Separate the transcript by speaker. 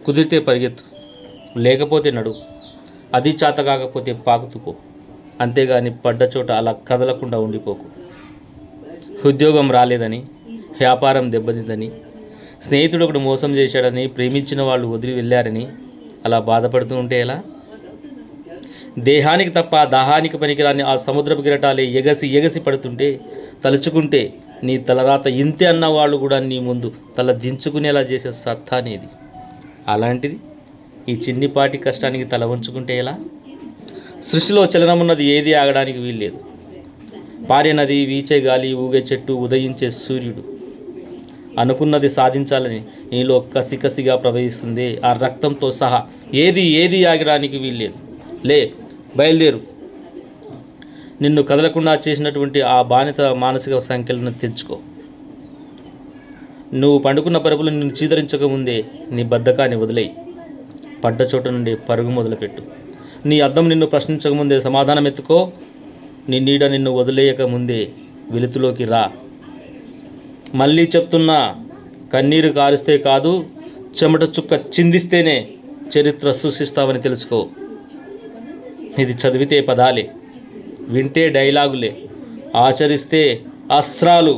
Speaker 1: కుదిరితే పరిగెత్తు, లేకపోతే నడు, అది చేత కాకపోతే పాకుతుపో, అంతేగాని పడ్డ చోట అలా కదలకుండా ఉండిపోకు. ఉద్యోగం రాలేదని, వ్యాపారం దెబ్బతిందని, స్నేహితుడు ఒకడు మోసం చేశాడని, ప్రేమించిన వాళ్ళు వదిలి వెళ్ళారని అలా బాధపడుతూ ఉంటే ఎలా? దేహానికి తప్ప దాహానికి పనికిరాని ఆ సముద్రపు కిరటాలే ఎగసి ఎగసి పడుతుంటే తలుచుకుంటే నీ తలరాత ఇంతే అన్న వాళ్ళు కూడా నీ ముందు తల దించుకునేలా చేసే సత్తా నీది. అలాంటిది ఈ చిన్నిపాటి కష్టానికి తల వంచుకుంటే ఎలా? సృష్టిలో చలనమున్నది ఏది ఆగడానికి వీల్లేదు. పారే నది, వీచే గాలి, ఊగే చెట్టు, ఉదయించే సూర్యుడు అనుకున్నది సాధించాలని నీలో కసికసిగా ప్రవహిస్తుంది. ఆ రక్తంతో సహా ఏది ఆగడానికి వీల్లేదు. లే, బయలుదేరు. నిన్ను కదలకుండా చేసినటువంటి ఆ బానిత మానసిక సంఖ్యలను తెచ్చుకో. నువ్వు పండుకున్న పరుగులు నిన్ను చీదరించకముందే నీ బద్ధకాన్ని వదిలేయి. పడ్డ చోట నుండి పరుగు మొదలుపెట్టు. నీ అద్దం నిన్ను ప్రశ్నించకముందే సమాధానం ఎత్తుకో. నీ నీడ నిన్ను వదిలేయక ముందే వెలుతులోకి రా. మళ్ళీ చెప్తున్నా, కన్నీరు కారిస్తే కాదు, చెమట చుక్క చిందిస్తేనే చరిత్ర సృష్టిస్తావని తెలుసుకో. ఇది చదివితే పదాలే, వింటే డైలాగులే, ఆచరిస్తే అస్త్రాలు.